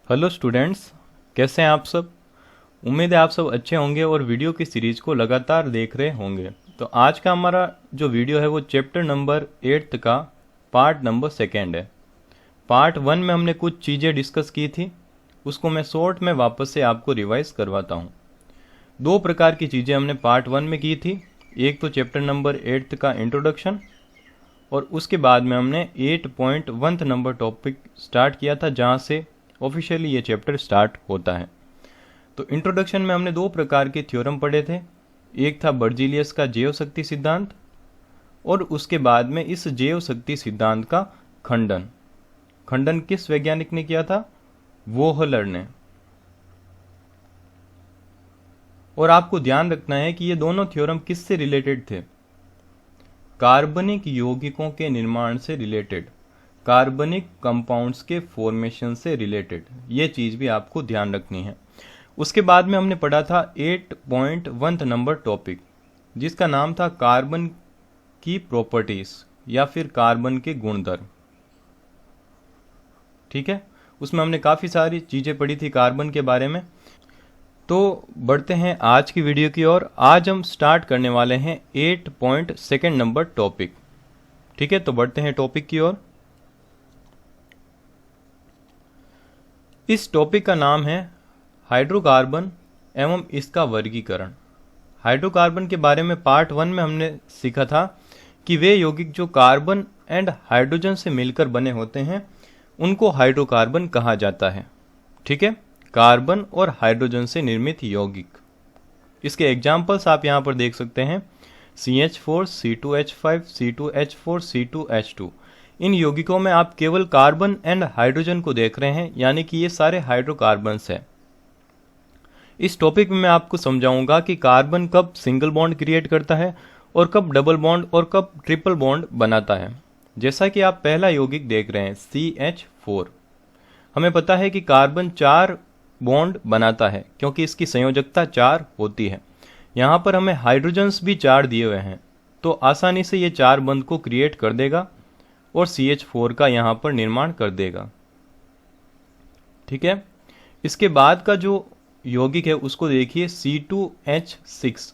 Hello students, कैसे हैं आप सब। उम्मीद है आप सब अच्छे होंगे और वीडियो की सीरीज को लगातार देख रहे होंगे। तो आज का हमारा जो वीडियो है वो चैप्टर नंबर 8 का पार्ट नंबर 2 है। पार्ट 1 में हमने कुछ चीज़ें डिस्कस की थी, उसको मैं शॉर्ट में वापस से आपको रिवाइज करवाता हूँ। दो प्रकार की चीज़ें हमने पार्ट 1 में की थी। एक तो चैप्टर नंबर 8 का इंट्रोडक्शन, और उसके बाद में हमने 8.1 नंबर टॉपिक स्टार्ट किया था, जहाँ से ऑफिशियली ये चैप्टर स्टार्ट होता है। तो इंट्रोडक्शन में हमने दो प्रकार के थ्योरम पढ़े थे। एक था बर्जीलियस का जैव शक्ति सिद्धांत, और उसके बाद में इस जैव शक्ति सिद्धांत का खंडन। खंडन किस वैज्ञानिक ने किया था? वोहलर ने। और आपको ध्यान रखना है कि ये दोनों थ्योरम किससे रिलेटेड थे? कार्बनिक यौगिकों के निर्माण से रिलेटेड, कार्बनिक कंपाउंड्स के फॉर्मेशन से रिलेटेड। ये चीज़ भी आपको ध्यान रखनी है। उसके बाद में हमने पढ़ा था 8.1 नंबर टॉपिक, जिसका नाम था कार्बन की प्रॉपर्टीज या फिर कार्बन के गुणधर्म। ठीक है, उसमें हमने काफ़ी सारी चीज़ें पढ़ी थी कार्बन के बारे में। तो बढ़ते हैं आज की वीडियो की ओर। आज हम स्टार्ट करने वाले हैं 8.2 नंबर टॉपिक। ठीक है, तो बढ़ते हैं टॉपिक की ओर। इस टॉपिक का नाम है हाइड्रोकार्बन एवं इसका वर्गीकरण। हाइड्रोकार्बन के बारे में पार्ट 1 में हमने सीखा था कि वे यौगिक जो कार्बन एंड हाइड्रोजन से मिलकर बने होते हैं उनको हाइड्रोकार्बन कहा जाता है। ठीक है, कार्बन और हाइड्रोजन से निर्मित यौगिक। इसके एग्जाम्पल्स आप यहाँ पर देख सकते हैं, CH4, C2H5, C2H4, C2H2। इन यौगिकों में आप केवल कार्बन एंड हाइड्रोजन को देख रहे हैं, यानी कि ये सारे हाइड्रोकार्बन्स हैं। इस टॉपिक में मैं आपको समझाऊंगा कि कार्बन कब सिंगल बॉन्ड क्रिएट करता है और कब डबल बॉन्ड और कब ट्रिपल बॉन्ड बनाता है। जैसा कि आप पहला यौगिक देख रहे हैं CH4, हमें पता है कि कार्बन 4 बॉन्ड बनाता है क्योंकि इसकी संयोजकता 4 होती है। यहाँ पर हमें हाइड्रोजन्स भी 4 दिए हुए हैं, तो आसानी से ये 4 बंध को क्रिएट कर देगा और CH4 का यहाँ पर निर्माण कर देगा। ठीक है, इसके बाद का जो यौगिक है उसको देखिए C2H6,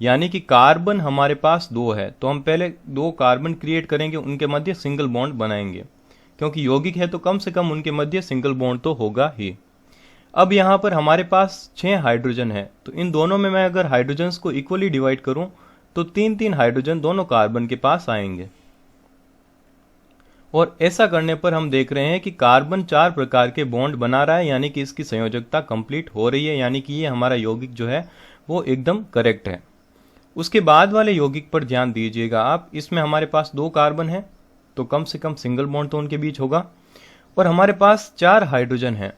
यानी कि कार्बन हमारे पास 2 है, तो हम पहले 2 कार्बन क्रिएट करेंगे, उनके मध्य सिंगल बॉन्ड बनाएंगे, क्योंकि यौगिक है तो कम से कम उनके मध्य सिंगल बॉन्ड तो होगा ही। अब यहाँ पर हमारे पास 6 हाइड्रोजन है, तो इन दोनों में मैं अगर हाइड्रोजन्स को इक्वली डिवाइड करूं तो 3-3 हाइड्रोजन दोनों कार्बन के पास आएंगे। और ऐसा करने पर हम देख रहे हैं कि कार्बन 4 प्रकार के बॉन्ड बना रहा है, यानी कि इसकी संयोजकता कंप्लीट हो रही है, यानी कि ये हमारा यौगिक जो है वो एकदम करेक्ट है। उसके बाद वाले यौगिक पर ध्यान दीजिएगा आप, इसमें हमारे पास 2 कार्बन है, तो कम से कम सिंगल बॉन्ड तो उनके बीच होगा, और हमारे पास 4 हाइड्रोजन है।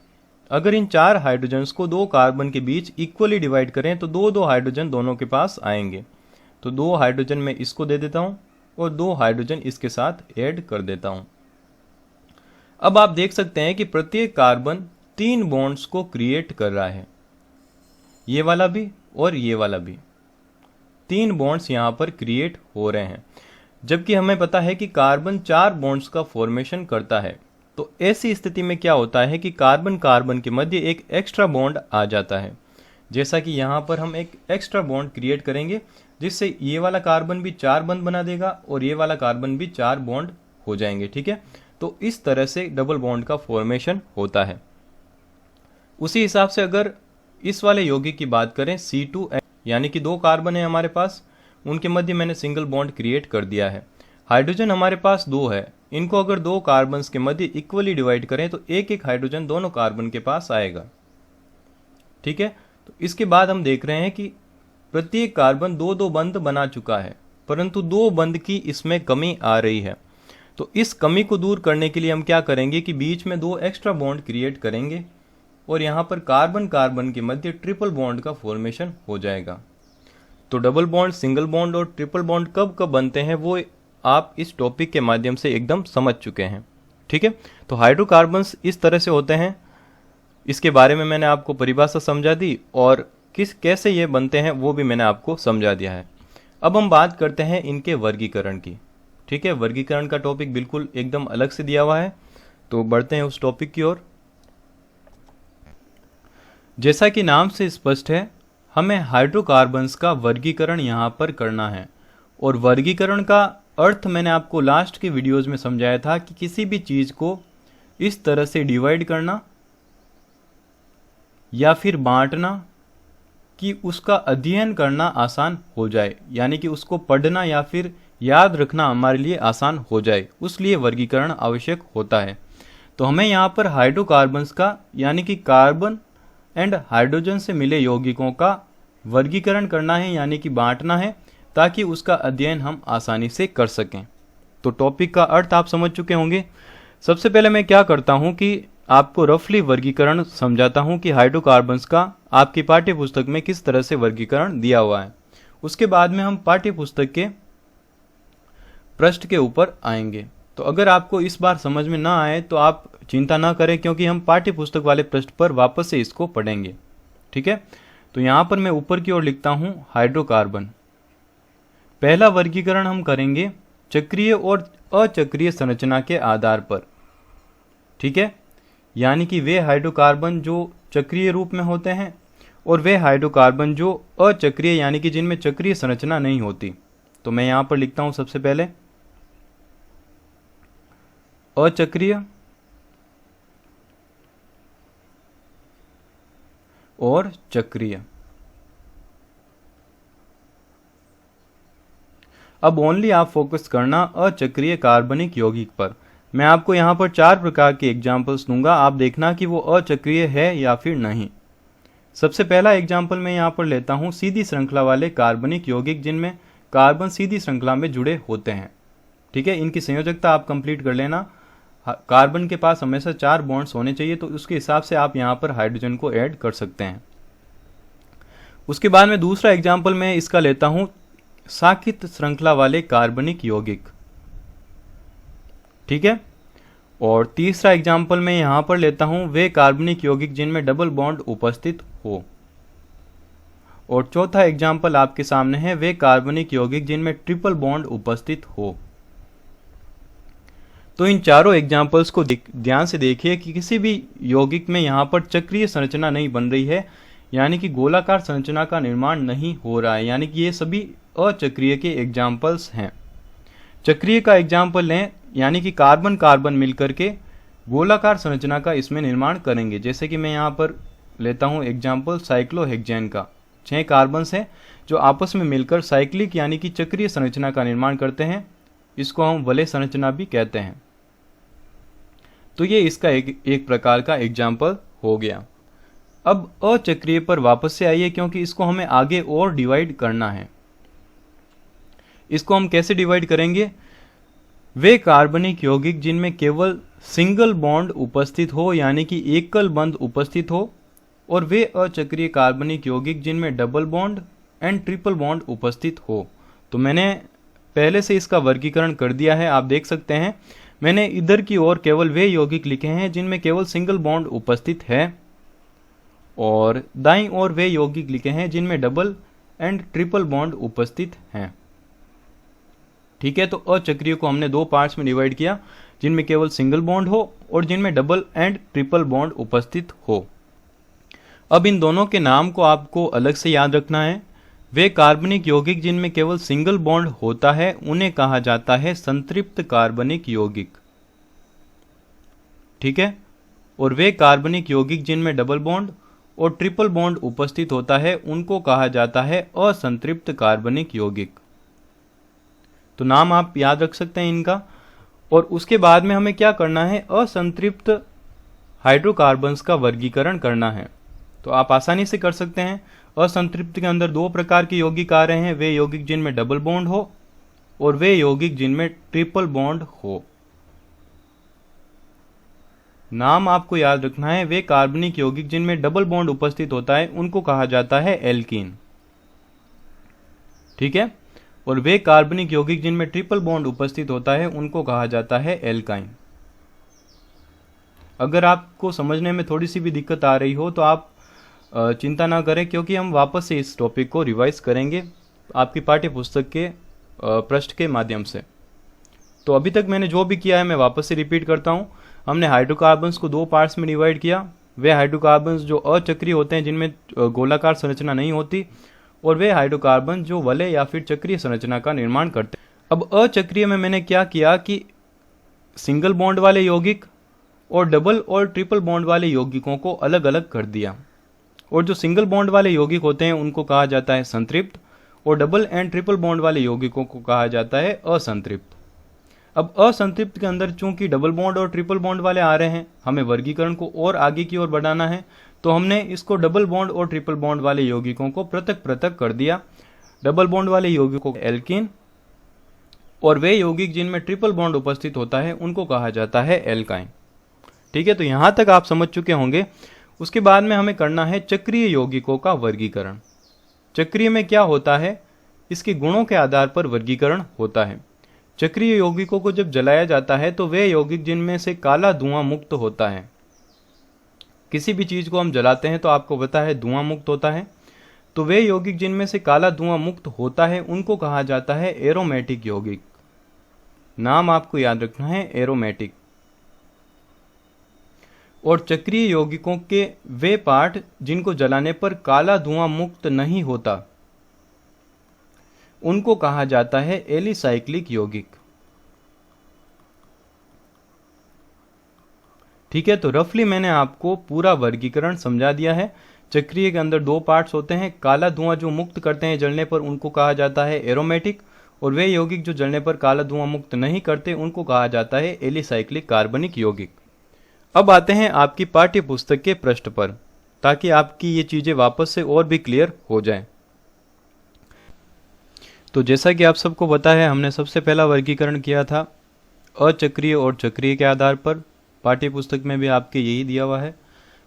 अगर इन 4 हाइड्रोजन्स को 2 कार्बन के बीच इक्वली डिवाइड करें तो 2-2 हाइड्रोजन दोनों के पास आएंगे। तो 2 हाइड्रोजन मैं इसको दे देता हूँ और 2 हाइड्रोजन इसके साथ ऐड कर देता हूँ। अब आप देख सकते हैं कि प्रत्येक कार्बन 3 बॉन्ड्स को क्रिएट कर रहा है, ये वाला भी और ये वाला भी। 3 बॉन्ड्स यहाँ पर क्रिएट हो रहे हैं, जबकि हमें पता है कि कार्बन 4 बॉन्ड्स का फॉर्मेशन करता है। तो ऐसी स्थिति में क्या होता है कि कार्बन कार्बन के मध्य एक एक्स्ट्रा बॉन्ड आ जाता है। जैसा कि यहाँ पर हम एक एक्स्ट्रा बॉन्ड क्रिएट करेंगे, जिससे ये वाला कार्बन भी 4 बंध बना देगा और ये वाला कार्बन भी 4 बॉन्ड हो जाएंगे। ठीक है, तो इस तरह से डबल बॉन्ड का फॉर्मेशन होता है। उसी हिसाब से अगर इस वाले यौगिक की बात करें C2H, यानी कि 2 कार्बन है हमारे पास, उनके मध्य मैंने सिंगल बॉन्ड क्रिएट कर दिया है। हाइड्रोजन हमारे पास 2 है, इनको अगर 2 कार्बन्स के मध्य इक्वली डिवाइड करें तो एक हाइड्रोजन दोनों कार्बन के पास आएगा। ठीक है, तो इसके बाद हम देख रहे हैं कि प्रत्येक कार्बन 2-2 बंध बना चुका है, परंतु 2 बंध की इसमें कमी आ रही है। तो इस कमी को दूर करने के लिए हम क्या करेंगे कि बीच में 2 एक्स्ट्रा बॉन्ड क्रिएट करेंगे और यहाँ पर कार्बन कार्बन के मध्य ट्रिपल बॉन्ड का फॉर्मेशन हो जाएगा। तो डबल बॉन्ड, सिंगल बॉन्ड और ट्रिपल बॉन्ड कब कब बनते हैं वो आप इस टॉपिक के माध्यम से एकदम समझ चुके हैं। ठीक है, तो हाइड्रोकार्बन्स इस तरह से होते हैं, इसके बारे में मैंने आपको परिभाषा समझा दी और कैसे ये बनते हैं वो भी मैंने आपको समझा दिया है। अब हम बात करते हैं इनके वर्गीकरण की। ठीक है, वर्गीकरण का टॉपिक बिल्कुल एकदम अलग से दिया हुआ है, तो बढ़ते हैं उस टॉपिक की ओर। जैसा कि नाम से स्पष्ट है, हमें हाइड्रोकार्बन्स का वर्गीकरण यहाँ पर करना है। और वर्गीकरण का अर्थ मैंने आपको लास्ट के वीडियोज़ में समझाया था कि किसी भी चीज़ को इस तरह से डिवाइड करना या फिर बांटना कि उसका अध्ययन करना आसान हो जाए, यानी कि उसको पढ़ना या फिर याद रखना हमारे लिए आसान हो जाए, उसलिए वर्गीकरण आवश्यक होता है। तो हमें यहाँ पर हाइड्रोकार्बन्स का यानी कि कार्बन एंड हाइड्रोजन से मिले यौगिकों का वर्गीकरण करना है, यानी कि बांटना है, ताकि उसका अध्ययन हम आसानी से कर सकें। तो टॉपिक का अर्थ आप समझ चुके होंगे। सबसे पहले मैं क्या करता हूँ कि आपको रफली वर्गीकरण समझाता हूँ कि हाइड्रोकार्बन्स का आपकी पाठ्य पुस्तक में किस तरह से वर्गीकरण दिया हुआ है। उसके बाद में हम पाठ्य पुस्तक के पृष्ठ के ऊपर आएंगे। तो अगर आपको इस बार समझ में ना आए तो आप चिंता ना करें, क्योंकि हम पाठ्य पुस्तक वाले पृष्ठ पर वापस से इसको पढ़ेंगे। ठीक है, तो यहाँ पर मैं ऊपर की ओर लिखता हूँ हाइड्रोकार्बन। पहला वर्गीकरण हम करेंगे चक्रीय और अचक्रीय संरचना के आधार पर। ठीक है, यानी कि वे हाइड्रोकार्बन जो चक्रीय रूप में होते हैं और वे हाइड्रोकार्बन जो अचक्रीय यानी कि जिनमें चक्रीय संरचना नहीं होती। तो मैं यहाँ पर लिखता हूँ सबसे पहले अचक्रीय और चक्रीय। अब ओनली आप फोकस करना अचक्रीय कार्बनिक यौगिक पर। मैं आपको यहाँ पर 4 प्रकार के एग्जाम्पल्स दूंगा, आप देखना कि वो अचक्रीय है या फिर नहीं। सबसे पहला एग्जाम्पल मैं यहाँ पर लेता हूँ सीधी श्रृंखला वाले कार्बनिक यौगिक जिनमें कार्बन सीधी श्रृंखला में जुड़े होते हैं। ठीक है, इनकी संयोजकता आप कंप्लीट कर लेना। कार्बन के पास हमेशा 4 बॉन्ड्स होने चाहिए, तो उसके हिसाब से आप यहाँ पर हाइड्रोजन को ऐड कर सकते हैं। उसके बाद में दूसरा एग्जाम्पल मैं इसका लेता हूँ साकित श्रृंखला वाले कार्बनिक यौगिक। ठीक है, और तीसरा एग्जाम्पल मैं यहाँ पर लेता हूँ वे कार्बनिक यौगिक जिनमें डबल बॉन्ड उपस्थित हो। और चौथा एग्जाम्पल आपके सामने है वे कार्बनिक यौगिक जिनमें ट्रिपल बॉन्ड उपस्थित हो। तो इन चारों एग्जाम्पल्स को ध्यान से देखिए कि किसी भी यौगिक में यहाँ पर चक्रीय संरचना नहीं बन रही है, यानी कि गोलाकार संरचना का निर्माण नहीं हो रहा है, यानी कि ये सभी अचक्रीय के एग्जाम्पल्स हैं। चक्रीय का एग्जाम्पल लें, यानी कि कार्बन कार्बन मिलकर के गोलाकार संरचना का इसमें निर्माण करेंगे। जैसे कि मैं यहाँ पर लेता हूँ एग्जाम्पल साइक्लोहेक्सेन का। 6 कार्बन्स हैं जो आपस में मिलकर साइक्लिक यानी कि चक्रीय संरचना का निर्माण करते हैं। इसको हम वलय संरचना भी कहते हैं। तो ये इसका एक प्रकार का एग्जाम्पल हो गया। अब अचक्रीय पर वापस से आइए, क्योंकि इसको हमें आगे और डिवाइड करना है। इसको हम कैसे डिवाइड करेंगे? वे कार्बनिक यौगिक जिनमें केवल सिंगल बॉन्ड उपस्थित हो, यानी कि एकल बंध उपस्थित हो, और वे अचक्रीय कार्बनिक यौगिक जिनमें double bond and triple bond उपस्थित हो। तो मैंने पहले से इसका वर्गीकरण कर दिया है, आप देख सकते हैं। मैंने इधर की ओर केवल वे यौगिक लिखे हैं जिनमें केवल सिंगल बॉन्ड उपस्थित है, और दाईं ओर वे यौगिक लिखे हैं जिनमें डबल एंड ट्रिपल बॉन्ड उपस्थित हैं। ठीक है, तो अचक्रीय को हमने 2 पार्ट्स में डिवाइड किया, जिनमें केवल सिंगल बॉन्ड हो और जिनमें डबल एंड ट्रिपल बॉन्ड उपस्थित हो। अब इन दोनों के नाम को आपको अलग से याद रखना है। वे कार्बनिक यौगिक जिनमें केवल सिंगल बॉन्ड होता है उन्हें कहा जाता है संतृप्त कार्बनिक यौगिक। ठीक है, और वे कार्बनिक यौगिक जिनमें डबल बॉन्ड और ट्रिपल बॉन्ड उपस्थित होता है उनको कहा जाता है असंतृप्त कार्बनिक यौगिक। तो नाम आप याद रख सकते हैं इनका। और उसके बाद में हमें क्या करना है? असंतृप्त हाइड्रोकार्बन्स का वर्गीकरण करना है। तो आप आसानी से कर सकते हैं। असंतृप्त के अंदर 2 प्रकार के यौगिक आ रहे हैं, वे यौगिक जिनमें डबल बॉन्ड हो और वे यौगिक जिनमें ट्रिपल बॉन्ड हो। नाम आपको याद रखना है। वे कार्बनिक यौगिक जिनमें डबल बॉन्ड उपस्थित होता है उनको कहा जाता है एल्कीन। ठीक है, और वे कार्बनिक यौगिक जिनमें ट्रिपल बॉन्ड उपस्थित होता है उनको कहा जाता है एल्काइन। अगर आपको समझने में थोड़ी सी भी दिक्कत आ रही हो तो आप चिंता ना करें, क्योंकि हम वापस से इस टॉपिक को रिवाइज करेंगे आपकी पाठ्य पुस्तक के पृष्ठ के माध्यम से। तो अभी तक मैंने जो भी किया है मैं वापस से रिपीट करता हूँ। हमने हाइड्रोकार्बन्स को 2 पार्ट्स में डिवाइड किया, वे हाइड्रोकार्बन्स जो अचक्रीय होते हैं, जिनमें गोलाकार संरचना नहीं होती, और वे हाइड्रोकार्बन जो वलय या फिर चक्रीय संरचना का निर्माण करते हैं। अब अचक्रीय में मैंने क्या किया कि सिंगल बॉन्ड वाले यौगिक और डबल और ट्रिपल बॉन्ड वाले यौगिकों को अलग अलग कर दिया, और जो सिंगल बॉन्ड वाले यौगिक होते हैं उनको कहा जाता है संतृप्त, और डबल एंड ट्रिपल बॉन्ड वाले यौगिकों को कहा जाता है असंतृप्त। अब असंतृप्त के अंदर चूंकि डबल बॉन्ड और ट्रिपल बॉन्ड वाले आ रहे हैं, हमें वर्गीकरण को और आगे की ओर बढ़ाना है, तो हमने इसको डबल बॉन्ड और ट्रिपल बॉन्ड वाले यौगिकों को पृथक पृथक कर दिया। डबल बॉन्ड वाले यौगिकों को एल्कीन, और वे यौगिक जिनमें ट्रिपल बॉन्ड उपस्थित होता है उनको कहा जाता है एल्काइन। ठीक है, तो यहां तक आप समझ चुके होंगे। उसके बाद में हमें करना है चक्रीय यौगिकों का वर्गीकरण। चक्रीय में क्या होता है, इसके गुणों के आधार पर वर्गीकरण होता है। चक्रीय यौगिकों को जब जलाया जाता है तो वे यौगिक जिनमें से काला धुआं मुक्त होता है, किसी भी चीज को हम जलाते हैं तो आपको पता है धुआं मुक्त होता है, तो वे यौगिक जिनमें से काला धुआं मुक्त होता है उनको कहा जाता है एरोमेटिक यौगिक। नाम आपको याद रखना है, एरोमेटिक। और चक्रीय यौगिकों के वे पार्ट जिनको जलाने पर काला धुआं मुक्त नहीं होता उनको कहा जाता है एलिसाइक्लिक यौगिक। ठीक है, तो रफली मैंने आपको पूरा वर्गीकरण समझा दिया है। चक्रीय के अंदर दो पार्ट्स होते हैं, काला धुआं जो मुक्त करते हैं जलने पर उनको कहा जाता है एरोमेटिक, और वे यौगिक जो जलने पर काला धुआं मुक्त नहीं करते उनको कहा जाता है एलिसाइक्लिक कार्बनिक यौगिक। अब आते हैं आपकी पाठ्य पुस्तक के पृष्ठ पर, ताकि आपकी ये चीजें वापस से और भी क्लियर हो जाएं। तो जैसा कि आप सबको पता है, हमने सबसे पहला वर्गीकरण किया था अचक्रीय और चक्रीय के आधार पर। पाठ्य पुस्तक में भी आपके यही दिया हुआ है,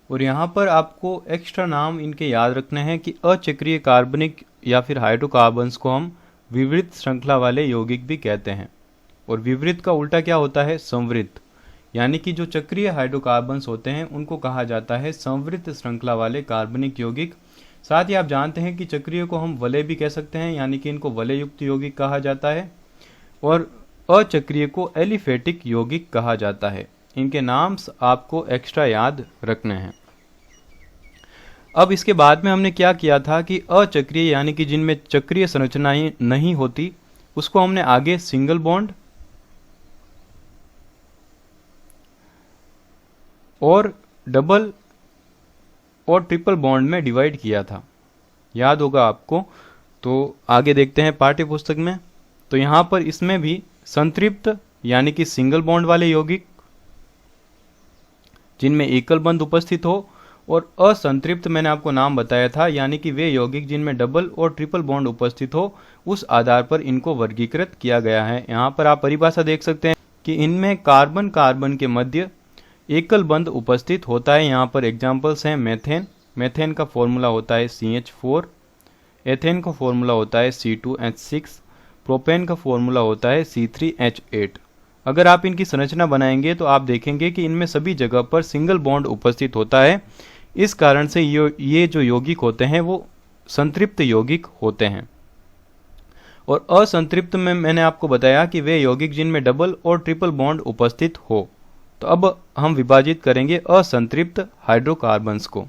और यहाँ पर आपको एक्स्ट्रा नाम इनके याद रखने हैं कि अचक्रीय कार्बनिक या फिर हाइड्रोकार्बन्स को हम विवृत श्रृंखला वाले यौगिक भी कहते हैं, और विवृत का उल्टा क्या होता है, संवृत। यानी कि जो चक्रीय हाइड्रोकार्बन्स होते हैं उनको कहा जाता है संवृत श्रृंखला वाले कार्बनिक यौगिक। साथ ही आप जानते हैं कि चक्रीय को हम वलय भी कह सकते हैं, यानी कि इनको वलय युक्त यौगिक कहा जाता है, और अचक्रीय को एलिफेटिक यौगिक कहा जाता है। इनके नाम आपको एक्स्ट्रा याद रखने हैं। अब इसके बाद में हमने क्या किया था कि अचक्रीय यानी कि जिनमें चक्रीय संरचनाएं नहीं होती उसको हमने आगे सिंगल बॉन्ड और डबल और ट्रिपल बॉन्ड में डिवाइड किया था, याद होगा आपको। तो आगे देखते हैं पाठ्य पुस्तक में। तो यहाँ पर इसमें भी संतृप्त यानी कि सिंगल बॉन्ड वाले यौगिक जिनमें एकल बंध उपस्थित हो, और असंतृप्त मैंने आपको नाम बताया था, यानी कि वे यौगिक जिनमें डबल और ट्रिपल बॉन्ड उपस्थित हो, उस आधार पर इनको वर्गीकृत किया गया है। यहाँ पर आप परिभाषा देख सकते हैं कि इनमें कार्बन कार्बन के मध्य एकल बंध उपस्थित होता है। यहाँ पर एग्जाम्पल्स हैं मेथेन। मेथेन का फॉर्मूला होता है CH4, एथेन का फॉर्मूला होता है C2H6, प्रोपेन का फॉर्मूला होता है C3H8। अगर आप इनकी संरचना बनाएंगे तो आप देखेंगे कि इनमें सभी जगह पर सिंगल बॉन्ड उपस्थित होता है। इस कारण से ये जो यौगिक होते हैं वो संतृप्त यौगिक होते हैं। और असंतृप्त में मैंने आपको बताया कि वे यौगिक जिनमें डबल और ट्रिपल बॉन्ड उपस्थित हो। तो अब हम विभाजित करेंगे असंतृप्त हाइड्रोकार्बन्स को।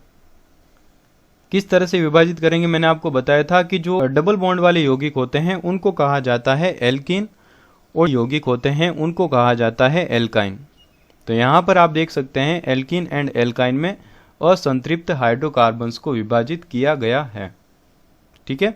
किस तरह से विभाजित करेंगे मैंने आपको बताया था कि जो डबल बॉन्ड वाले यौगिक होते हैं उनको कहा जाता है एल्कीन, और यौगिक होते हैं उनको कहा जाता है एल्काइन। तो यहाँ पर आप देख सकते हैं एल्कीन एंड एल्काइन में असंतृप्त हाइड्रोकार्बन्स को विभाजित किया गया है। ठीक है,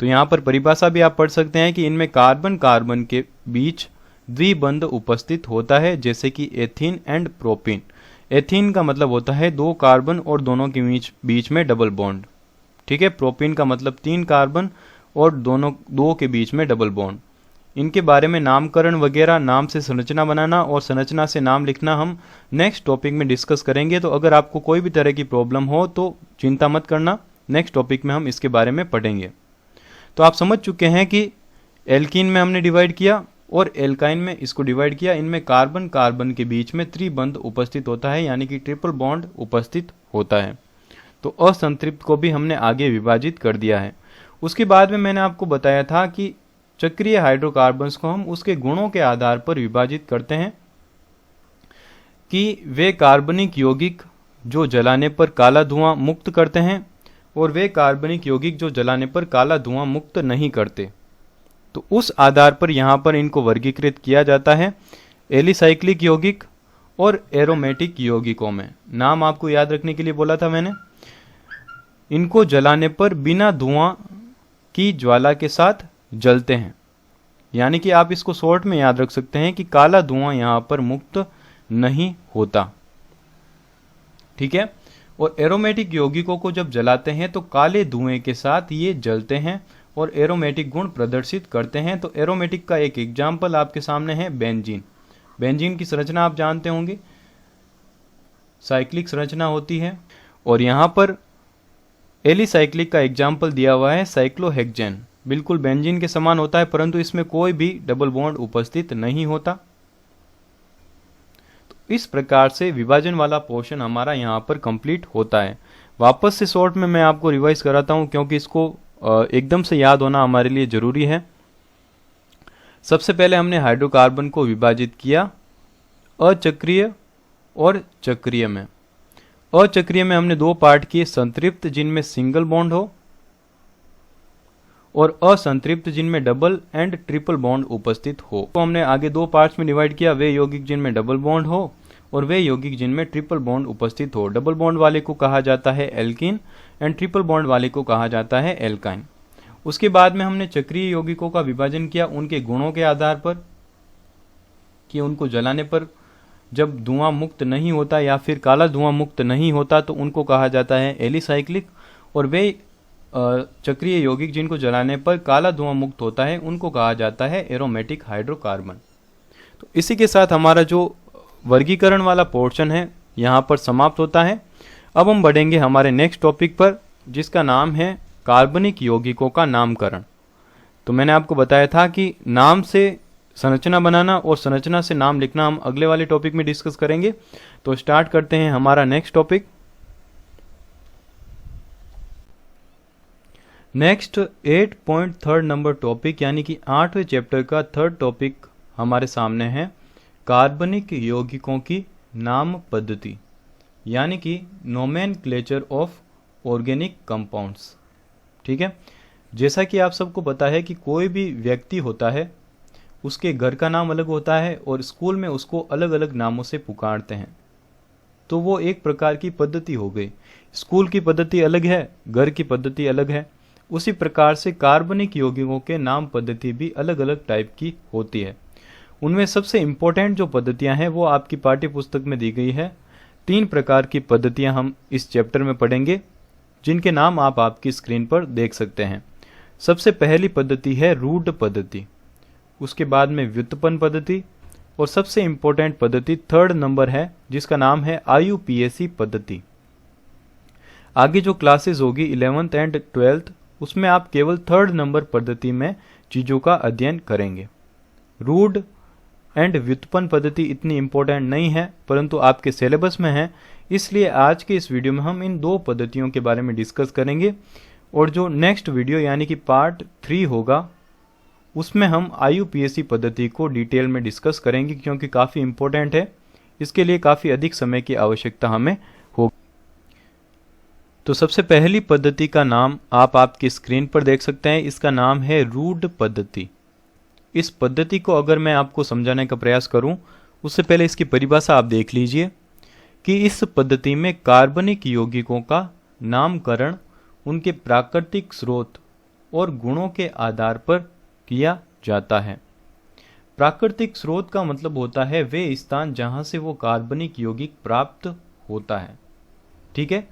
तो यहाँ पर परिभाषा भी आप पढ़ सकते हैं कि इनमें कार्बन कार्बन के बीच द्विबंध उपस्थित होता है, जैसे कि एथीन एंड प्रोपीन। एथीन का मतलब होता है दो कार्बन और दोनों के बीच में डबल बॉन्ड। ठीक है, प्रोपीन का मतलब तीन कार्बन और दो के बीच में डबल बॉन्ड। इनके बारे में नामकरण वगैरह, नाम से संरचना बनाना और संरचना से नाम लिखना हम नेक्स्ट टॉपिक में डिस्कस करेंगे। तो अगर आपको कोई भी तरह की प्रॉब्लम हो तो चिंता मत करना, नेक्स्ट टॉपिक में हम इसके बारे में पढ़ेंगे। तो आप समझ चुके हैं कि एल्कीन में हमने डिवाइड किया और एल्काइन में इसको डिवाइड किया। इनमें कार्बन कार्बन के बीच में त्रिबंध उपस्थित होता है, यानी कि ट्रिपल बॉन्ड उपस्थित होता है। तो असंतृप्त को भी हमने आगे विभाजित कर दिया है। उसके बाद में मैंने आपको बताया था कि चक्रीय हाइड्रोकार्बन्स को हम उसके गुणों के आधार पर विभाजित करते हैं कि वे कार्बनिक यौगिक जो जलाने पर काला धुआं मुक्त करते हैं और वे कार्बनिक यौगिक जो जलाने पर काला धुआं मुक्त नहीं करते। तो उस आधार पर यहाँ पर इनको वर्गीकृत किया जाता है एलिसाइक्लिक यौगिक और एरोमेटिक यौगिकों में। नाम आपको याद रखने के लिए बोला था मैंने। इनको जलाने पर बिना धुआं की ज्वाला के साथ जलते हैं, यानी कि आप इसको शॉर्ट में याद रख सकते हैं कि काला धुआं यहाँ पर मुक्त नहीं होता। ठीक है। और एरोमेटिक यौगिकों को जब जलाते हैं तो काले धुएं के साथ ये जलते हैं और एरोमेटिक गुण प्रदर्शित करते हैं। तो एरोमेटिक का एक एग्जाम्पल आपके सामने है बेंजीन। बेंजीन की संरचना आप जानते होंगे, साइक्लिक संरचना होती है। और यहाँ पर एलिसाइक्लिक का एग्जाम्पल दिया हुआ है साइक्लोहेक्सेन। बिल्कुल बेंजीन के समान होता है, परंतु इसमें कोई भी डबल बॉन्ड उपस्थित नहीं होता। तो इस प्रकार से विभाजन वाला पोर्शन हमारा यहाँ पर कंप्लीट होता है। वापस से शॉर्ट में मैं आपको रिवाइज कराता हूँ, क्योंकि इसको एकदम से याद होना हमारे लिए जरूरी है। सबसे पहले हमने हाइड्रोकार्बन को विभाजित किया अचक्रीय और चक्रीय में। अचक्रीय में हमने दो पार्ट किए, संतृप्त जिनमें सिंगल बॉन्ड हो और असंतृप्त जिनमें डबल एंड ट्रिपल बॉन्ड उपस्थित हो। तो हमने आगे दो पार्ट्स में डिवाइड किया, वे यौगिक जिनमें डबल बॉन्ड हो और वे यौगिक जिनमें ट्रिपल बॉन्ड उपस्थित हो। डबल बॉन्ड वाले को कहा जाता है एल्कीन एंड ट्रिपल बॉन्ड वाले को कहा जाता है एल्काइन। उसके बाद में हमने चक्रीय यौगिकों का विभाजन किया उनके गुणों के आधार पर, कि उनको जलाने पर जब धुआं मुक्त नहीं होता या फिर काला धुआं मुक्त नहीं होता तो उनको कहा जाता है एलिसाइक्लिक। और वे चक्रीय यौगिक जिनको जलाने पर काला धुआं मुक्त होता है उनको कहा जाता है एरोमेटिक हाइड्रोकार्बन। तो इसी के साथ हमारा जो वर्गीकरण वाला पोर्शन है यहाँ पर समाप्त होता है। अब हम बढ़ेंगे हमारे नेक्स्ट टॉपिक पर, जिसका नाम है कार्बनिक यौगिकों का नामकरण। तो मैंने आपको बताया था कि नाम से संरचना बनाना और संरचना से नाम लिखना हम अगले वाले टॉपिक में डिस्कस करेंगे। तो स्टार्ट करते हैं हमारा next topic. Next 8.3 number topic, यानी कि 8वें चैप्टर का थर्ड टॉपिक हमारे सामने है कार्बनिक यौगिकों की नाम पद्धति, यानी कि नोमेनक्लेचर ऑफ ऑर्गेनिक कंपाउंड्स। ठीक है। जैसा कि आप सबको पता है कि कोई भी व्यक्ति होता है, उसके घर का नाम अलग होता है और स्कूल में उसको अलग अलग नामों से पुकारते हैं। तो वो एक प्रकार की पद्धति हो गई। स्कूल की पद्धति अलग है, घर की पद्धति अलग है। उसी प्रकार से कार्बनिक यौगिकों के नाम पद्धति भी अलग अलग टाइप की होती है। उनमें सबसे इम्पोर्टेंट जो पद्धतियां हैं वो आपकी पाठ्य पुस्तक में दी गई है। 3 प्रकार की पद्धतियां हम इस चैप्टर में पढ़ेंगे, जिनके नाम आप आपकी स्क्रीन पर देख सकते हैं। सबसे पहली पद्धति है रूढ़ पद्धति, उसके बाद में व्युत्पन्न पद्धति, और सबसे इम्पोर्टेंट पद्धति 3rd नंबर है जिसका नाम है IUPAC पद्धति। आगे जो क्लासेस होगी 11th एंड 12th, उसमें आप केवल 3rd नंबर पद्धति में चीज़ों का अध्ययन करेंगे। रूढ़ एंड व्युत्पन्न पद्धति इतनी इम्पोर्टेंट नहीं है, परंतु आपके सिलेबस में है, इसलिए आज के इस वीडियो में हम इन 2 पद्धतियों के बारे में डिस्कस करेंगे। और जो नेक्स्ट वीडियो यानी कि पार्ट 3 होगा, उसमें हम IUPAC पद्धति को डिटेल में डिस्कस करेंगे, क्योंकि काफ़ी इम्पोर्टेंट है। इसके लिए काफ़ी अधिक समय की आवश्यकता हमें होगी। तो सबसे पहली पद्धति का नाम आप आपकी स्क्रीन पर देख सकते हैं, इसका नाम है रूढ़ पद्धति। इस पद्धति को अगर मैं आपको समझाने का प्रयास करूं, उससे पहले इसकी परिभाषा आप देख लीजिए कि इस पद्धति में कार्बनिक यौगिकों का नामकरण उनके प्राकृतिक स्रोत और गुणों के आधार पर किया जाता है। प्राकृतिक स्रोत का मतलब होता है वे स्थान जहां से वो कार्बनिक यौगिक प्राप्त होता है। ठीक है।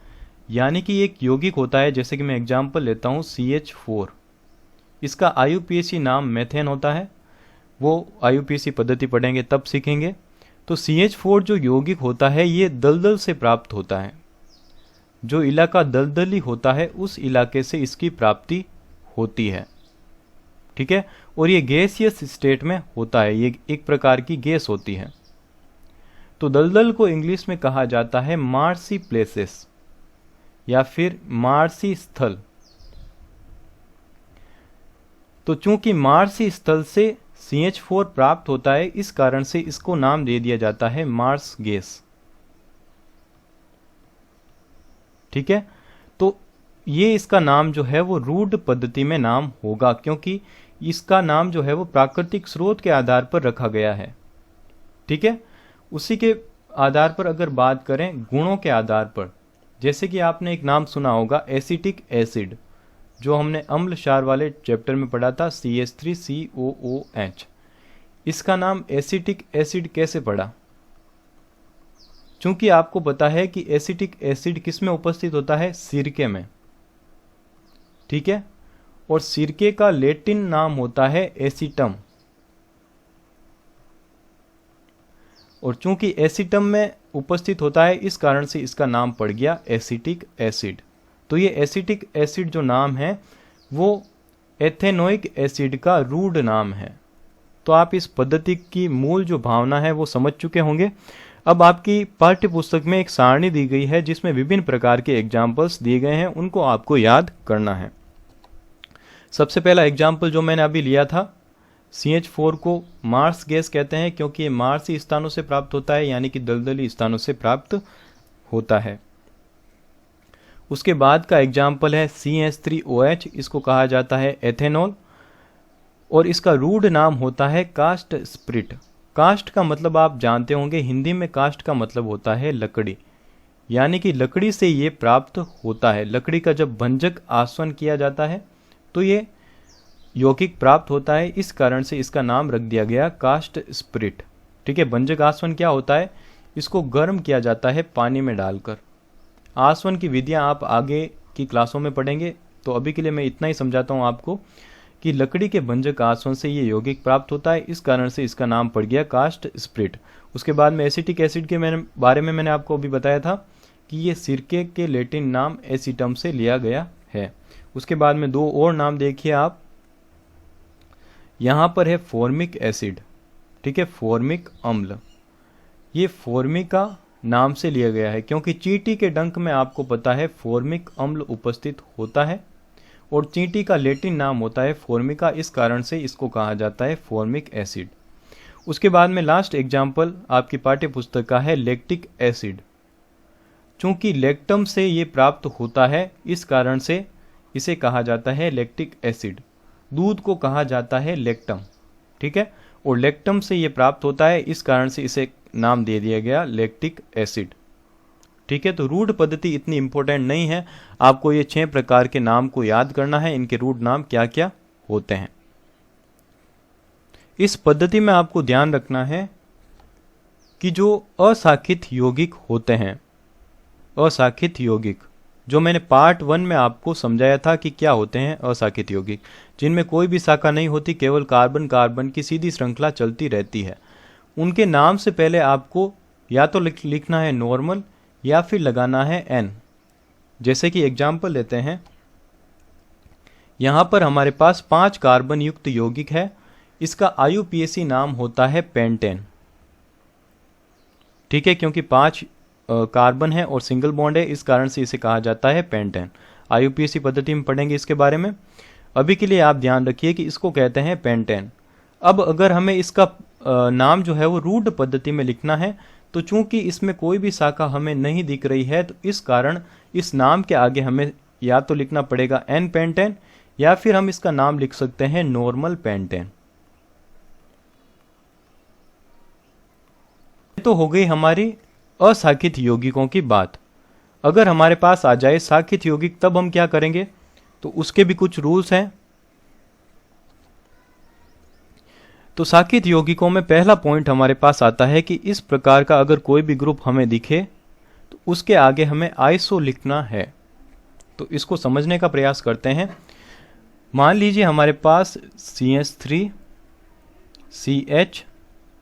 यानी कि एक यौगिक होता है, जैसे कि मैं एग्जांपल लेता हूं CH4, इसका IUPAC नाम मेथेन होता है। वो IUPAC पद्धति पढ़ेंगे तब सीखेंगे। तो CH4 जो यौगिक होता है ये दलदल से प्राप्त होता है। जो इलाका दलदली होता है उस इलाके से इसकी प्राप्ति होती है। ठीक है। और ये गैसियस स्टेट में होता है, ये एक प्रकार की गैस होती है। तो दलदल को इंग्लिश में कहा जाता है मार्सी प्लेसेस या फिर मार्सी स्थल। तो चूंकि मार्सी स्थल से CH4 प्राप्त होता है, इस कारण से इसको नाम दे दिया जाता है मार्स गैस। ठीक है, तो ये इसका नाम जो है वो रूढ़ पद्धति में नाम होगा, क्योंकि इसका नाम जो है वो प्राकृतिक स्रोत के आधार पर रखा गया है। ठीक है, उसी के आधार पर अगर बात करें गुणों के आधार पर, जैसे कि आपने एक नाम सुना होगा एसिटिक एसिड, जो हमने अम्ल क्षार वाले चैप्टर में पढ़ा था, CH3COOH। इसका नाम एसिटिक एसिड कैसे पड़ा? चूंकि आपको पता है कि एसिटिक एसिड किस में उपस्थित होता है? सिरके में। ठीक है, और सिरके का लैटिन नाम होता है एसिटम, और चूंकि एसिटम में उपस्थित होता है इस कारण से इसका नाम पड़ गया एसिटिक एसिड। तो ये एसिटिक एसिड जो नाम है वो एथेनोइक एसिड का रूढ़ नाम है। तो आप इस पद्धति की मूल जो भावना है वो समझ चुके होंगे। अब आपकी पाठ्य पुस्तक में एक सारणी दी गई है जिसमें विभिन्न प्रकार के एग्जाम्पल्स दिए गए हैं, उनको आपको याद करना है। सबसे पहला एग्जाम्पल जो मैंने अभी लिया था, CH4 को मार्स गैस कहते हैं क्योंकि ये मार्सी स्थानों से प्राप्त होता है, यानी कि दलदली स्थानों से प्राप्त होता है। उसके बाद का एग्जाम्पल है CH3OH, इसको कहा जाता है एथेनॉल, और इसका रूढ़ नाम होता है कास्ट स्प्रिट। कास्ट का मतलब आप जानते होंगे, हिंदी में कास्ट का मतलब होता है लकड़ी, यानी कि लकड़ी से ये प्राप्त होता है। लकड़ी का जब भंजक आसवन किया जाता है तो ये यौगिक प्राप्त होता है, इस कारण से इसका नाम रख दिया गया कास्ट स्प्रिट। ठीक है, भंजक आसवन क्या होता है? इसको गर्म किया जाता है पानी में डालकर। आसवन की विधियां आप आगे की क्लासों में पढ़ेंगे, तो अभी के लिए मैं इतना ही समझाता हूं आपको कि लकड़ी के भंजक आसवन से ये यौगिक प्राप्त होता है, इस कारण से इसका नाम पड़ गया कास्ट स्प्रिट। उसके बाद में एसिटिक एसिड के बारे में मैंने आपको अभी बताया था कि ये सिरके के लैटिन नाम एसिटम से लिया गया है। उसके बाद में दो और नाम देखिए आप, यहाँ पर है फॉर्मिक एसिड। ठीक है, फॉर्मिक अम्ल, ये फॉर्मिका नाम से लिया गया है क्योंकि चींटी के डंक में आपको पता है फॉर्मिक अम्ल उपस्थित होता है, और चींटी का लैटिन नाम होता है फॉर्मिका, इस कारण से इसको कहा जाता है फॉर्मिक एसिड। उसके बाद में लास्ट एग्जाम्पल आपकी पाठ्य पुस्तक का है लैक्टिक एसिड। चूंकि लैक्टम से ये प्राप्त होता है, इस कारण से इसे कहा जाता है लैक्टिक एसिड। दूध को कहा जाता है लैक्टम। ठीक है, और लैक्टम से ये प्राप्त होता है, इस कारण से इसे नाम दे दिया गया लैक्टिक एसिड। ठीक है, तो रूढ़ पद्धति इतनी इंपॉर्टेंट नहीं है, आपको ये 6 प्रकार के नाम को याद करना है, इनके रूढ़ नाम क्या क्या होते हैं। इस पद्धति में आपको ध्यान रखना है कि जो अशाखित यौगिक होते हैं, अशाखित यौगिक जो मैंने पार्ट 1 में आपको समझाया था कि क्या होते हैं अशाखित यौगिक, जिनमें कोई भी शाखा नहीं होती, केवल कार्बन कार्बन की सीधी श्रृंखला चलती रहती है, उनके नाम से पहले आपको या तो लिखना है नॉर्मल या फिर लगाना है एन। जैसे कि एग्जाम्पल लेते हैं, यहां पर हमारे पास 5 कार्बन युक्त यौगिक है, इसका IUPAC नाम होता है पेंटेन। ठीक है, क्योंकि 5 कार्बन है और सिंगल बॉन्ड है, इस कारण से इसे कहा जाता है पेंटेन। IUPAC पद्धति में पढ़ेंगे इसके बारे में, अभी के लिए आप ध्यान रखिए कि इसको कहते हैं पेंटेन। अब अगर हमें इसका नाम जो है वो रूढ़ पद्धति में लिखना है, तो चूंकि इसमें कोई भी शाखा हमें नहीं दिख रही है, तो इस कारण इस नाम के आगे हमें या तो लिखना पड़ेगा एन पेंटेन, या फिर हम इसका नाम लिख सकते हैं नॉर्मल पेंटेन। तो हो गई हमारी अशाखित यौगिकों की बात। अगर हमारे पास आ जाए शाखित यौगिक, तब हम क्या करेंगे? तो उसके भी कुछ रूल्स हैं। तो शाखित यौगिकों में पहला पॉइंट हमारे पास आता है कि इस प्रकार का अगर कोई भी ग्रुप हमें दिखे तो उसके आगे हमें आइसो लिखना है। तो इसको समझने का प्रयास करते हैं। मान लीजिए हमारे पास CH3, CH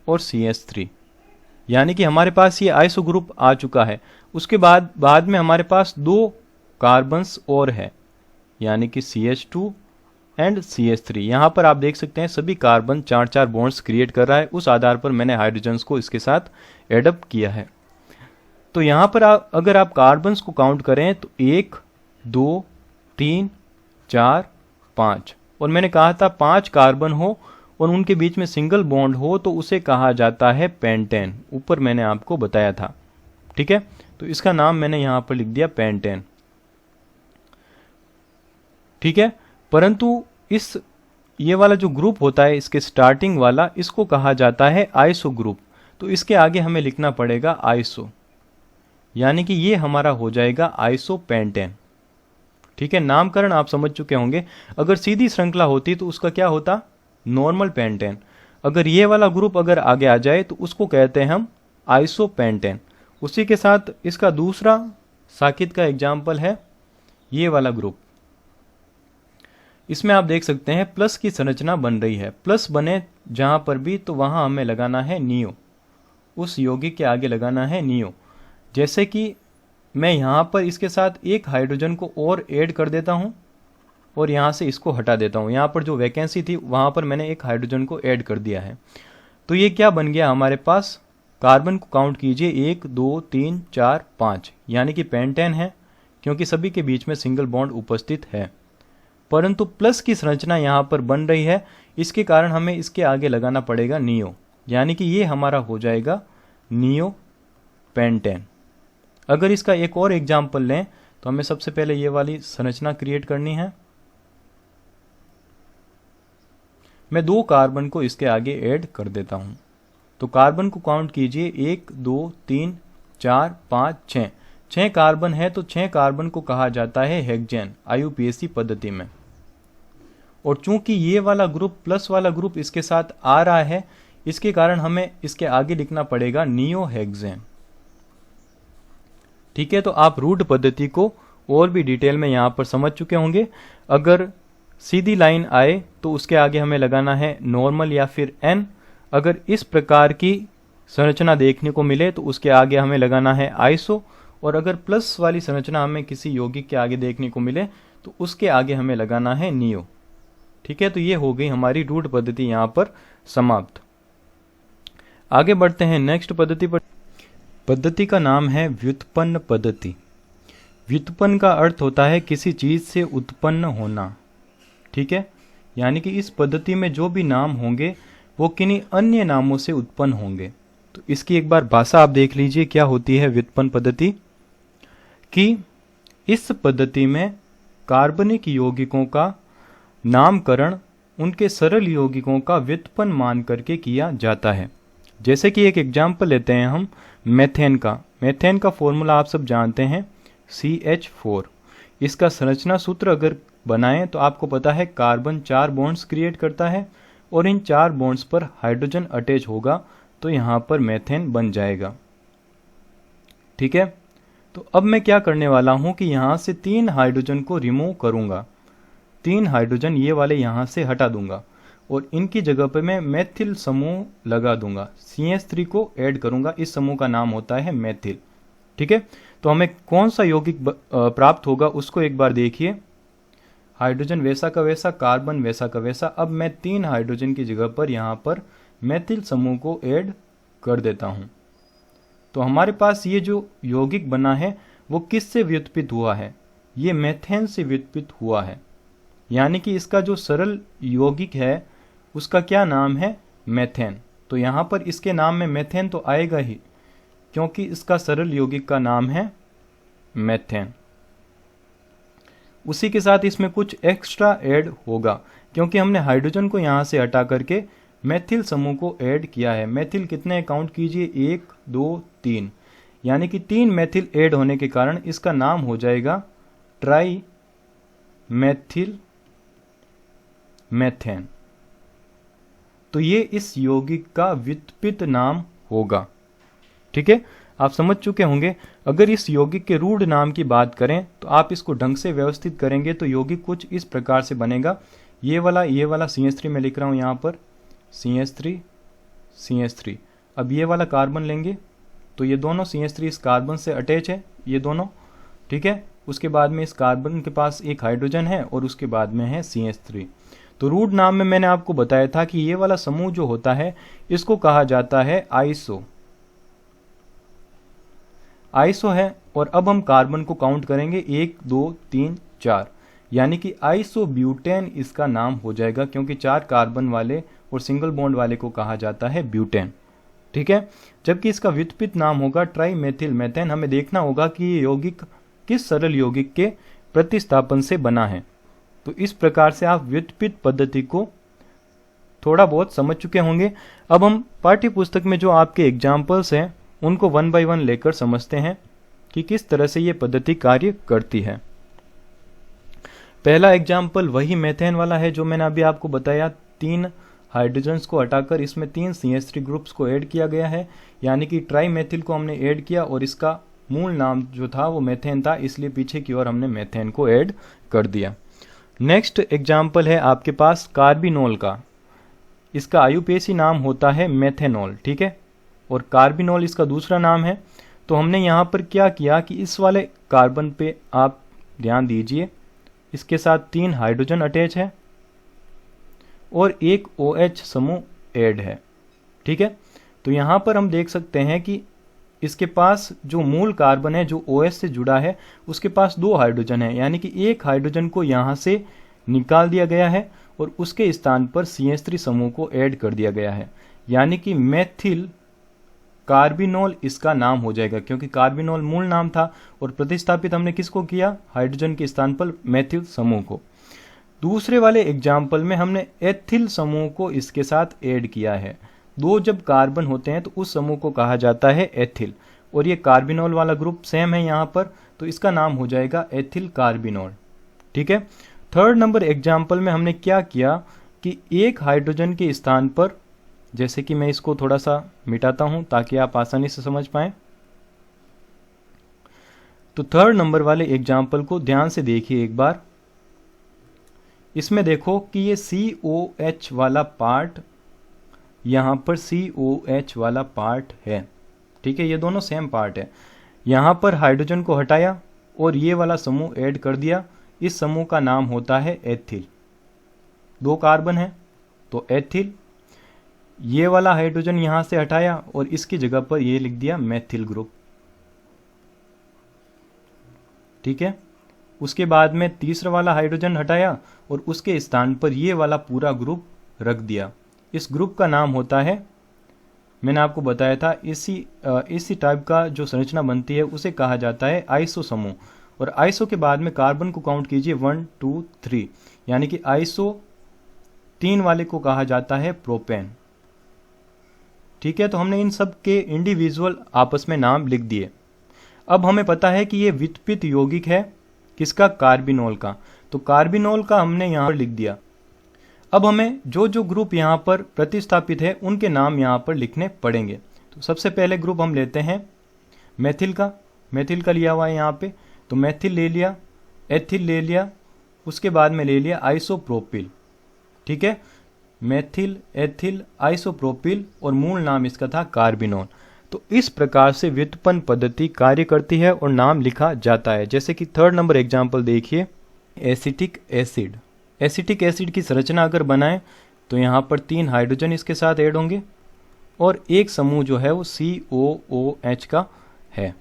और CH3, यानी कि हमारे पास ये आइसो ग्रुप आ चुका है। उसके बाद में हमारे पास 2 कार्बन्स और है, यानी कि CH2 एंड CH3। यहाँ पर आप देख सकते हैं सभी कार्बन 4-4 बॉन्ड्स क्रिएट कर रहा है, उस आधार पर मैंने हाइड्रोजन्स को इसके साथ एडअप किया है। तो यहाँ पर अगर आप कार्बन्स को काउंट करें तो 1, 2, 3, 4, 5, और मैंने कहा था 5 कार्बन हो और उनके बीच में सिंगल बॉन्ड हो तो उसे कहा जाता है पेंटेन। ऊपर मैंने आपको बताया था। ठीक है, तो इसका नाम मैंने यहाँ पर लिख दिया पेंटेन। ठीक है। परंतु ये वाला जो ग्रुप होता है, इसके स्टार्टिंग वाला, इसको कहा जाता है आइसो ग्रुप। तो इसके आगे हमें लिखना पड़ेगा आइसो, यानी कि ये हमारा हो जाएगा आइसोपेंटेन। ठीक है, नामकरण आप समझ चुके होंगे। अगर सीधी श्रृंखला होती तो उसका क्या होता, नॉर्मल पेंटेन। अगर ये वाला ग्रुप अगर आगे आ जाए तो उसको कहते हैं हम आइसोपेंटेन। उसी के साथ इसका दूसरा साकित का एग्जाम्पल है ये वाला ग्रुप। इसमें आप देख सकते हैं प्लस की संरचना बन रही है। प्लस बने जहां पर भी तो वहां हमें लगाना है नियो, उस यौगिक के आगे लगाना है नियो। जैसे कि मैं यहाँ पर इसके साथ एक हाइड्रोजन को और ऐड कर देता हूँ और यहाँ से इसको हटा देता हूँ। यहाँ पर जो वैकेंसी थी वहाँ पर मैंने एक हाइड्रोजन को ऐड कर दिया है। तो ये क्या बन गया हमारे पास, कार्बन को काउंट कीजिए 1 2 3 4 5, यानी कि पेंटेन है, क्योंकि सभी के बीच में सिंगल बॉन्ड उपस्थित है। परंतु प्लस की संरचना यहाँ पर बन रही है, इसके कारण हमें इसके आगे लगाना पड़ेगा नियो, यानी कि ये हमारा हो जाएगा नियो पेंटेन। अगर इसका एक और एग्जाम्पल लें तो हमें सबसे पहले ये वाली संरचना क्रिएट करनी है। मैं 2 कार्बन को इसके आगे ऐड कर देता हूं। तो कार्बन को काउंट कीजिए 1 2 3 4 5 6। 6 कार्बन है तो 6 कार्बन को कहा जाता है हेक्सेन IUPAC पद्धति में। और चूंकि ये वाला ग्रुप प्लस वाला ग्रुप इसके साथ आ रहा है, इसके कारण हमें इसके आगे लिखना पड़ेगा नियो हेक्सेन। ठीक है, तो आप रूट पद्धति को और भी डिटेल में यहाँ पर समझ चुके होंगे। अगर सीधी लाइन आए तो उसके आगे हमें लगाना है नॉर्मल या फिर n। अगर इस प्रकार की संरचना देखने को मिले तो उसके आगे हमें लगाना है आइसो। और अगर प्लस वाली संरचना हमें किसी यौगिक के आगे देखने को मिले तो उसके आगे हमें लगाना है नियो। ठीक है, तो ये हो गई हमारी रूट पद्धति यहाँ पर समाप्त। आगे बढ़ते हैं नेक्स्ट पद्धति पर। पद्धति का नाम है व्युत्पन्न पद्धति। व्युत्पन्न का अर्थ होता है किसी चीज से उत्पन्न होना। ठीक है, यानी कि इस पद्धति में जो भी नाम होंगे वो किन्हीं अन्य नामों से उत्पन्न होंगे। तो इसकी एक बार भाषा आप देख लीजिए क्या होती है व्युत्पन्न पद्धति। कि इस पद्धति में कार्बनिक यौगिकों का नामकरण उनके सरल यौगिकों का व्युत्पन्न मान करके किया जाता है। जैसे कि एक एग्जाम्पल लेते हैं हम मेथेन का। मेथेन का फॉर्मूला आप सब जानते हैं CH4। इसका संरचना सूत्र अगर बनाएं तो आपको पता है कार्बन 4 बॉन्ड्स क्रिएट करता है और इन 4 बॉन्ड्स पर हाइड्रोजन अटैच होगा तो यहाँ पर मेथेन बन जाएगा। ठीक है, तो अब मैं क्या करने वाला हूँ कि यहाँ से 3 हाइड्रोजन को रिमूव करूँगा। 3 हाइड्रोजन ये वाले यहाँ से हटा दूंगा और इनकी जगह पर मैं मेथिल समूह लगा दूंगा। CH3 को ऐड करूंगा, इस समूह का नाम होता है मेथिल। ठीक है, तो हमें कौन सा यौगिक प्राप्त होगा उसको एक बार देखिए। हाइड्रोजन वैसा का वैसा, कार्बन वैसा का वैसा। अब मैं 3 हाइड्रोजन की जगह पर यहाँ पर मेथिल समूह को ऐड कर देता हूँ। तो हमारे पास ये जो यौगिक बना है वो किससे व्युत्पन्न हुआ है, ये मेथेन से व्युत्पन्न हुआ है। यानी कि इसका जो सरल यौगिक है उसका क्या नाम है, मेथेन। तो यहाँ पर इसके नाम में मेथेन तो आएगा ही, क्योंकि इसका सरल यौगिक का नाम है मेथेन। उसी के साथ इसमें कुछ एक्स्ट्रा ऐड होगा, क्योंकि हमने हाइड्रोजन को यहाँ से हटा करके मेथिल समूह को ऐड किया है। मेथिल कितने काउंट कीजिए, 1 2 3, यानी कि 3 मेथिल ऐड होने के कारण इसका नाम हो जाएगा ट्राई मेथिल मेथेन। तो ये इस यौगिक का व्युत्पन्न नाम होगा। ठीक है, आप समझ चुके होंगे। अगर इस यौगिक के रूढ़ नाम की बात करें तो आप इसको ढंग से व्यवस्थित करेंगे तो यौगिक कुछ इस प्रकार से बनेगा। ये वाला CH3 में लिख रहा हूं यहाँ पर, CH3। अब ये वाला कार्बन लेंगे तो ये दोनों CH3 इस कार्बन से अटैच है, ये दोनों। ठीक है, उसके बाद में इस कार्बन के पास एक हाइड्रोजन है और उसके बाद में है CH3। तो रूट नाम में मैंने आपको बताया था कि ये वाला समूह जो होता है इसको कहा जाता है आइसो है। और अब हम कार्बन को काउंट करेंगे 1 2 3 4, यानी कि आइसोब्यूटेन इसका नाम हो जाएगा, क्योंकि 4 कार्बन वाले और सिंगल बॉन्ड वाले को कहा जाता है ब्यूटेन। ठीक है, जबकि इसका व्युत्पन्न नाम होगा ट्राईमेथिल मेथेन। हमें देखना होगा कि ये यौगिक किस सरल यौगिक के प्रतिस्थापन से बना है। तो इस प्रकार से आप व्युत्पत्ति पद्धति को थोड़ा बहुत समझ चुके होंगे। अब हम पाठ्य पुस्तक में जो आपके एग्जाम्पल्स हैं उनको 1 बाय 1 लेकर समझते हैं कि किस तरह से ये पद्धति कार्य करती है। पहला एग्जाम्पल वही मेथेन वाला है जो मैंने अभी आपको बताया। 3 हाइड्रोजन्स को हटाकर इसमें 3 CH3 ग्रुप्स को ऐड किया गया है, यानी कि ट्राईमेथिल को हमने ऐड किया और इसका मूल नाम जो था वो मेथेन था, इसलिए पीछे की ओर हमने मेथेन को ऐड कर दिया। नेक्स्ट एग्जाम्पल है आपके पास कार्बिनोल का। इसका IUPAC नाम होता है मेथेनॉल, ठीक है, और कार्बिनोल इसका दूसरा नाम है। तो हमने यहाँ पर क्या किया कि इस वाले कार्बन पे आप ध्यान दीजिए, इसके साथ 3 हाइड्रोजन अटैच है और एक OH समूह ऐड है, ठीक है। तो यहाँ पर हम देख सकते हैं कि इसके पास जो मूल कार्बन है जो OH से जुड़ा है उसके पास 2 हाइड्रोजन है, यानी कि एक हाइड्रोजन को यहाँ से निकाल दिया गया है और उसके स्थान पर CH3 समूह को ऐड कर दिया गया है, यानी कि मेथिल कार्बिनोल इसका नाम हो जाएगा, क्योंकि कार्बिनोल मूल नाम था और प्रतिस्थापित हमने किसको किया, हाइड्रोजन के स्थान पर मेथिल समूह को। दूसरे वाले एग्जाम्पल में हमने एथिल समूह को इसके साथ ऐड किया है। 2 जब कार्बन होते हैं तो उस समूह को कहा जाता है एथिल, और ये कार्बिनोल वाला ग्रुप सेम है यहाँ पर, तो इसका नाम हो जाएगा एथिल कार्बिनोल, ठीक है। थर्ड नंबर एग्जाम्पल में हमने क्या किया कि एक हाइड्रोजन के स्थान पर, जैसे कि मैं इसको थोड़ा सा मिटाता हूं ताकि आप आसानी से समझ पाएं, तो थर्ड नंबर वाले एग्जाम्पल को ध्यान से देखिए एक बार। इसमें देखो कि ये COH वाला पार्ट यहाँ पर COH वाला पार्ट है, ठीक है, ये दोनों सेम पार्ट है। यहाँ पर हाइड्रोजन को हटाया और ये वाला समूह ऐड कर दिया, इस समूह का नाम होता है एथिल। 2 कार्बन है तो एथिल, ये वाला हाइड्रोजन यहां से हटाया और इसकी जगह पर ये लिख दिया मेथिल ग्रुप, ठीक है। उसके बाद में तीसरा वाला हाइड्रोजन हटाया और उसके स्थान पर ये वाला पूरा ग्रुप रख दिया। इस ग्रुप का नाम होता है, मैंने आपको बताया था, इसी टाइप का जो संरचना बनती है उसे कहा जाता है आइसो समूह। और आइसो के बाद में कार्बन को काउंट कीजिए 1 2 3, यानी कि आइसो 3 वाले को कहा जाता है प्रोपेन, ठीक है। तो हमने इन सब के इंडिविजुअल आपस में नाम लिख दिए। अब हमें पता है कि ये व्युत्पत्ति यौगिक है किसका, कार्बिनोल का, तो कार्बिनोल का हमने यहाँ पर लिख दिया। अब हमें जो जो ग्रुप यहाँ पर प्रतिस्थापित है उनके नाम यहाँ पर लिखने पड़ेंगे। तो सबसे पहले ग्रुप हम लेते हैं मेथिल का लिया हुआ है यहाँ पे, तो मेथिल ले लिया, एथिल ले लिया, उसके बाद में ले लिया आइसोप्रोपिल, ठीक है, मेथिल एथिल आइसोप्रोपिल, और मूल नाम इसका था कार्बिनोल। तो इस प्रकार से व्युत्पन्न पद्धति कार्य करती है और नाम लिखा जाता है। जैसे कि थर्ड नंबर एग्जाम्पल देखिए, एसिटिक एसिड। एसिटिक एसिड की संरचना अगर बनाएं तो यहाँ पर 3 हाइड्रोजन इसके साथ ऐड होंगे और एक समूह जो है वो COOH का है,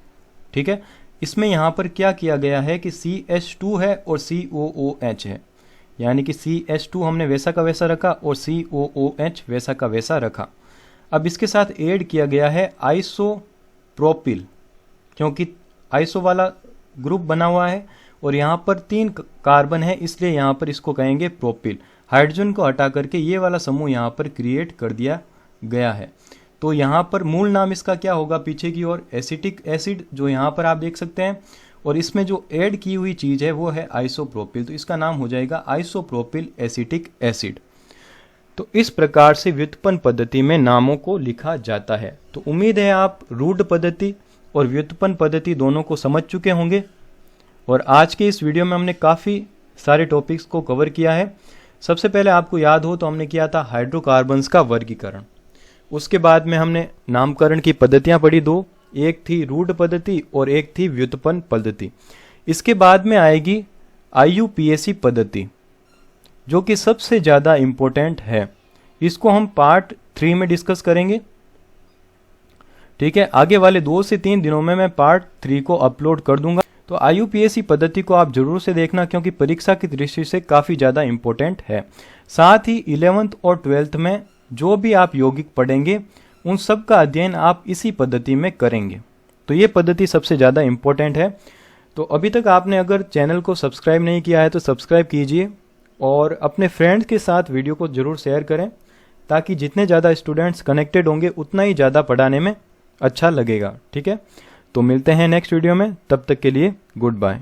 ठीक है। इसमें यहाँ पर क्या किया गया है कि CH2 है और COOH है, यानी कि CH2 हमने वैसा का वैसा रखा और COOH वैसा का वैसा रखा। अब इसके साथ ऐड किया गया है आइसोप्रोपिल, क्योंकि आइसो वाला ग्रुप बना हुआ है और यहाँ पर 3 कार्बन है, इसलिए यहाँ पर इसको कहेंगे प्रोपिल। हाइड्रोजन को हटा करके ये वाला समूह यहाँ पर क्रिएट कर दिया गया है। तो यहाँ पर मूल नाम इसका क्या होगा पीछे की ओर, एसिटिक एसिड, जो यहाँ पर आप देख सकते हैं, और इसमें जो ऐड की हुई चीज़ है वो है आइसोप्रोपिल, तो इसका नाम हो जाएगा आइसोप्रोपिल एसिटिक एसिड। तो इस प्रकार से व्युत्पन्न पद्धति में नामों को लिखा जाता है। तो उम्मीद है आप रूढ़ पद्धति और व्युत्पन्न पद्धति दोनों को समझ चुके होंगे। और आज के इस वीडियो में हमने काफ़ी सारे टॉपिक्स को कवर किया है। सबसे पहले आपको याद हो तो हमने किया था हाइड्रोकार्बन्स का वर्गीकरण, उसके बाद में हमने नामकरण की पद्धतियाँ पढ़ी 2, एक थी रूढ़ पद्धति और एक थी व्युत्पन्न पद्धति। इसके बाद में आएगी IUPAC पद्धति, जो कि सबसे ज़्यादा इम्पोर्टेंट है। इसको हम पार्ट 3 में डिस्कस करेंगे, ठीक है। आगे वाले 2 से 3 दिनों में मैं पार्ट 3 को अपलोड कर दूंगा। तो IUPAC पद्धति को आप जरूर से देखना, क्योंकि परीक्षा की दृष्टि से काफ़ी ज़्यादा इम्पोर्टेंट है। साथ ही 11th और 12th में जो भी आप यौगिक पढ़ेंगे उन सब का अध्ययन आप इसी पद्धति में करेंगे। तो ये पद्धति सबसे ज़्यादा इम्पोर्टेंट है। तो अभी तक आपने अगर चैनल को सब्सक्राइब नहीं किया है तो सब्सक्राइब कीजिए और अपने फ्रेंड्स के साथ वीडियो को ज़रूर शेयर करें, ताकि जितने ज़्यादा स्टूडेंट्स कनेक्टेड होंगे उतना ही ज़्यादा पढ़ाने में अच्छा लगेगा। ठीक है, तो मिलते हैं नेक्स्ट वीडियो में, तब तक के लिए गुड बाय।